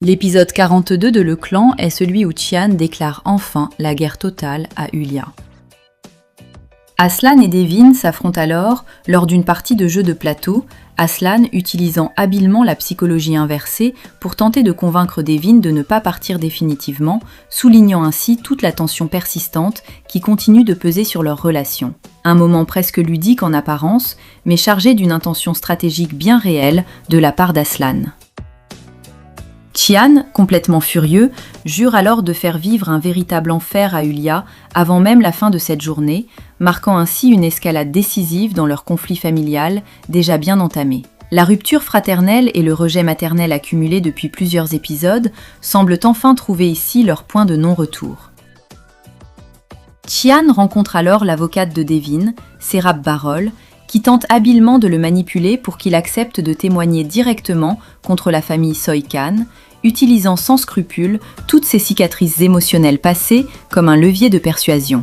L'épisode 42 de Le Clan est celui où Tian déclare enfin la guerre totale à Hulya. Aslan et Devin s'affrontent alors lors d'une partie de jeu de plateau, Aslan utilisant habilement la psychologie inversée pour tenter de convaincre Devin de ne pas partir définitivement, soulignant ainsi toute la tension persistante qui continue de peser sur leur relation. Un moment presque ludique en apparence, mais chargé d'une intention stratégique bien réelle de la part d'Aslan. Tian, complètement furieux, jure alors de faire vivre un véritable enfer à Hulya avant même la fin de cette journée, marquant ainsi une escalade décisive dans leur conflit familial déjà bien entamé. La rupture fraternelle et le rejet maternel accumulés depuis plusieurs épisodes semblent enfin trouver ici leur point de non-retour. Tian rencontre alors l'avocate de Devin, Serap Barol, qui tente habilement de le manipuler pour qu'il accepte de témoigner directement contre la famille Soykan, utilisant sans scrupule toutes ses cicatrices émotionnelles passées comme un levier de persuasion.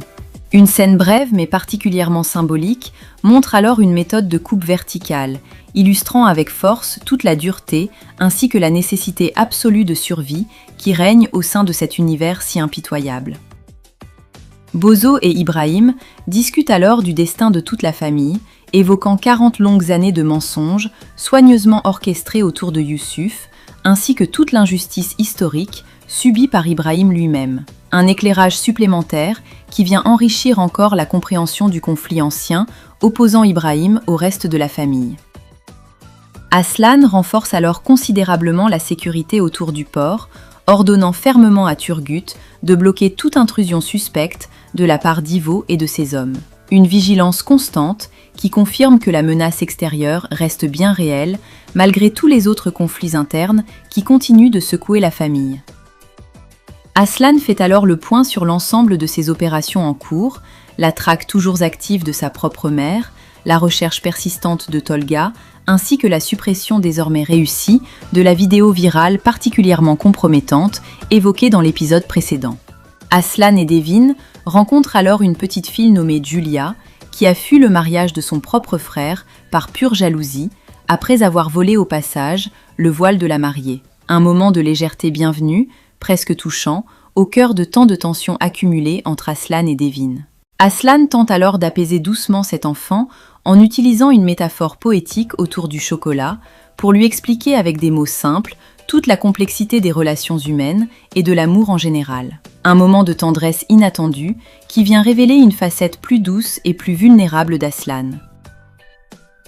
Une scène brève mais particulièrement symbolique montre alors une méthode de coupe verticale, illustrant avec force toute la dureté ainsi que la nécessité absolue de survie qui règne au sein de cet univers si impitoyable. Bozo et Ibrahim discutent alors du destin de toute la famille, évoquant 40 longues années de mensonges soigneusement orchestrés autour de Youssouf, ainsi que toute l'injustice historique subie par Ibrahim lui-même. Un éclairage supplémentaire qui vient enrichir encore la compréhension du conflit ancien opposant Ibrahim au reste de la famille. Aslan renforce alors considérablement la sécurité autour du port, ordonnant fermement à Turgut de bloquer toute intrusion suspecte de la part d'Ivo et de ses hommes. Une vigilance constante qui confirme que la menace extérieure reste bien réelle, malgré tous les autres conflits internes qui continuent de secouer la famille. Aslan fait alors le point sur l'ensemble de ses opérations en cours, la traque toujours active de sa propre mère, la recherche persistante de Tolga, ainsi que la suppression désormais réussie de la vidéo virale particulièrement compromettante évoquée dans l'épisode précédent. Aslan et Devin rencontrent alors une petite fille nommée Julia, qui a fui le mariage de son propre frère par pure jalousie, après avoir volé au passage le voile de la mariée. Un moment de légèreté bienvenue, presque touchant, au cœur de tant de tensions accumulées entre Aslan et Devin. Aslan tente alors d'apaiser doucement cet enfant en utilisant une métaphore poétique autour du chocolat pour lui expliquer avec des mots simples toute la complexité des relations humaines et de l'amour en général. Un moment de tendresse inattendue qui vient révéler une facette plus douce et plus vulnérable d'Aslan.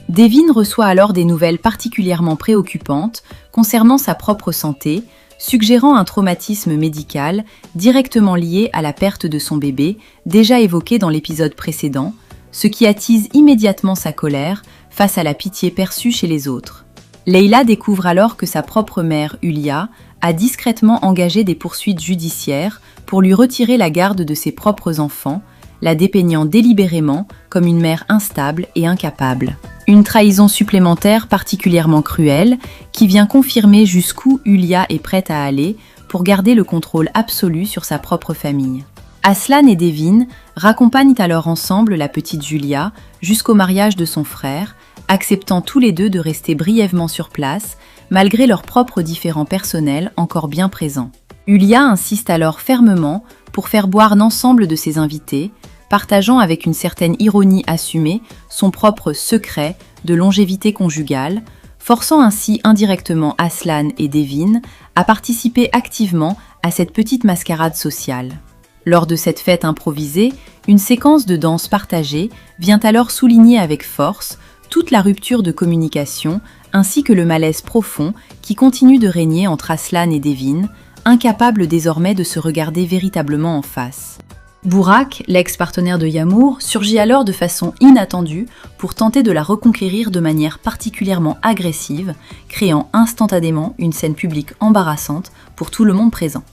Devin reçoit alors des nouvelles particulièrement préoccupantes concernant sa propre santé, suggérant un traumatisme médical directement lié à la perte de son bébé, déjà évoqué dans l'épisode précédent, ce qui attise immédiatement sa colère face à la pitié perçue chez les autres. Leila découvre alors que sa propre mère, Hulya, a discrètement engagé des poursuites judiciaires pour lui retirer la garde de ses propres enfants, la dépeignant délibérément comme une mère instable et incapable. Une trahison supplémentaire particulièrement cruelle qui vient confirmer jusqu'où Hulya est prête à aller pour garder le contrôle absolu sur sa propre famille. Aslan et Devin raccompagnent alors ensemble la petite Julia jusqu'au mariage de son frère, acceptant tous les deux de rester brièvement sur place, malgré leurs propres différends personnels encore bien présents. Hulya insiste alors fermement pour faire boire l'ensemble de ses invités, partageant avec une certaine ironie assumée son propre secret de longévité conjugale, forçant ainsi indirectement Aslan et Devin à participer activement à cette petite mascarade sociale. Lors de cette fête improvisée, une séquence de danse partagée vient alors souligner avec force toute la rupture de communication ainsi que le malaise profond qui continue de régner entre Aslan et Devin, incapables désormais de se regarder véritablement en face. Burak, l'ex-partenaire de Yağmur, surgit alors de façon inattendue pour tenter de la reconquérir de manière particulièrement agressive, créant instantanément une scène publique embarrassante pour tout le monde présent.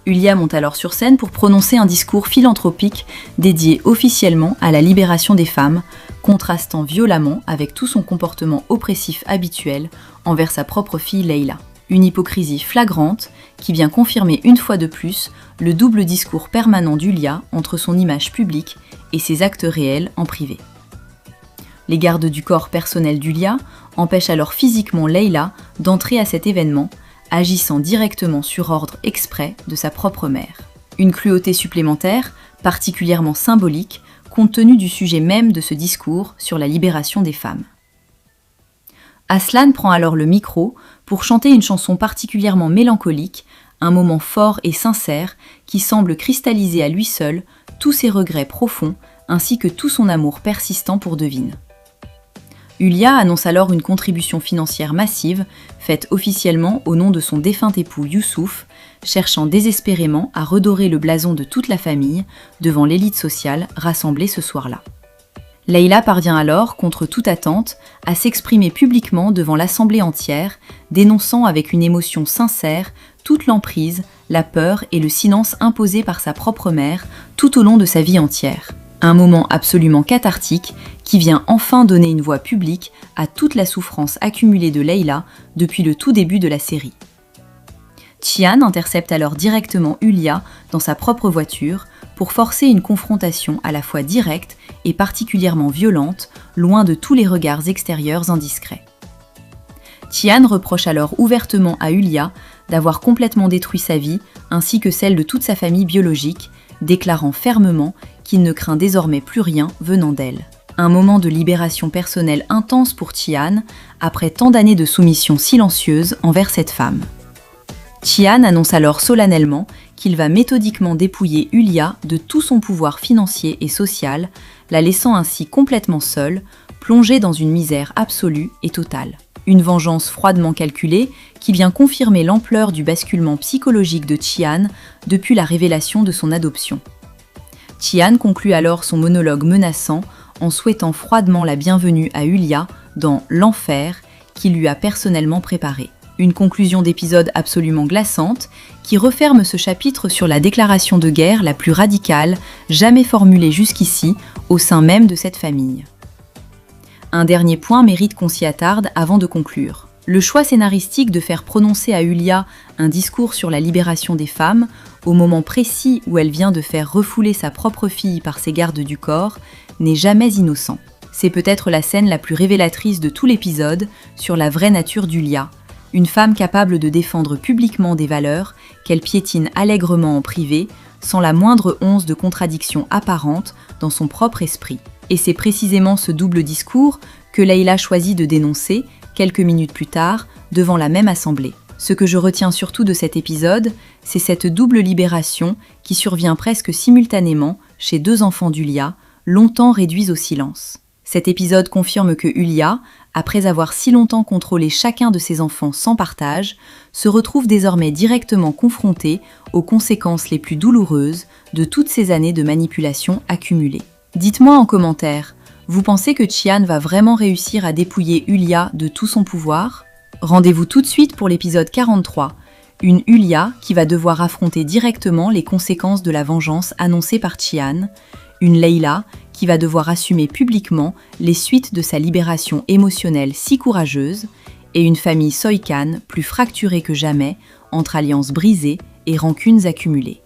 Hulya monte alors sur scène pour prononcer un discours philanthropique dédié officiellement à la libération des femmes, contrastant violemment avec tout son comportement oppressif habituel envers sa propre fille Leila. Une hypocrisie flagrante qui vient confirmer une fois de plus le double discours permanent d'Hulya entre son image publique et ses actes réels en privé. Les gardes du corps personnel d'Hulya empêchent alors physiquement Leila d'entrer à cet événement, agissant directement sur ordre exprès de sa propre mère. Une cruauté supplémentaire, particulièrement symbolique, compte tenu du sujet même de ce discours sur la libération des femmes. Aslan prend alors le micro pour chanter une chanson particulièrement mélancolique, un moment fort et sincère qui semble cristalliser à lui seul tous ses regrets profonds ainsi que tout son amour persistant pour Devine. Hülya annonce alors une contribution financière massive, faite officiellement au nom de son défunt époux Youssouf, cherchant désespérément à redorer le blason de toute la famille devant l'élite sociale rassemblée ce soir-là. Leïla parvient alors, contre toute attente, à s'exprimer publiquement devant l'assemblée entière, dénonçant avec une émotion sincère toute l'emprise, la peur et le silence imposés par sa propre mère tout au long de sa vie entière. Un moment absolument cathartique qui vient enfin donner une voix publique à toute la souffrance accumulée de Leïla depuis le tout début de la série. Tian intercepte alors directement Hülya dans sa propre voiture pour forcer une confrontation à la fois directe et particulièrement violente, loin de tous les regards extérieurs indiscrets. Tian reproche alors ouvertement à Hülya d'avoir complètement détruit sa vie ainsi que celle de toute sa famille biologique, déclarant fermement qu'il ne craint désormais plus rien venant d'elle. Un moment de libération personnelle intense pour Tian, après tant d'années de soumission silencieuse envers cette femme. Tian annonce alors solennellement qu'il va méthodiquement dépouiller Hülya de tout son pouvoir financier et social, la laissant ainsi complètement seule, plongée dans une misère absolue et totale. Une vengeance froidement calculée qui vient confirmer l'ampleur du basculement psychologique de Tian depuis la révélation de son adoption. Tian conclut alors son monologue menaçant en souhaitant froidement la bienvenue à Hülya dans l'enfer qu'il lui a personnellement préparé. Une conclusion d'épisode absolument glaçante qui referme ce chapitre sur la déclaration de guerre la plus radicale jamais formulée jusqu'ici au sein même de cette famille. Un dernier point mérite qu'on s'y attarde avant de conclure. Le choix scénaristique de faire prononcer à Hülya un discours sur la libération des femmes, au moment précis où elle vient de faire refouler sa propre fille par ses gardes du corps, n'est jamais innocent. C'est peut-être la scène la plus révélatrice de tout l'épisode sur la vraie nature d'Hülya, une femme capable de défendre publiquement des valeurs qu'elle piétine allègrement en privé, sans la moindre once de contradiction apparente dans son propre esprit. Et c'est précisément ce double discours que Leïla choisit de dénoncer, quelques minutes plus tard, devant la même assemblée. Ce que je retiens surtout de cet épisode, c'est cette double libération qui survient presque simultanément chez deux enfants d'Hülya, longtemps réduits au silence. Cet épisode confirme que Hülya, après avoir si longtemps contrôlé chacun de ses enfants sans partage, se retrouve désormais directement confrontée aux conséquences les plus douloureuses de toutes ces années de manipulation accumulées. Dites-moi en commentaire, vous pensez que Tian va vraiment réussir à dépouiller Hülya de tout son pouvoir ? Rendez-vous tout de suite pour l'épisode 43, une Hülya qui va devoir affronter directement les conséquences de la vengeance annoncée par Tian, une Leïla qui va devoir assumer publiquement les suites de sa libération émotionnelle si courageuse, et une famille Soykan plus fracturée que jamais entre alliances brisées et rancunes accumulées.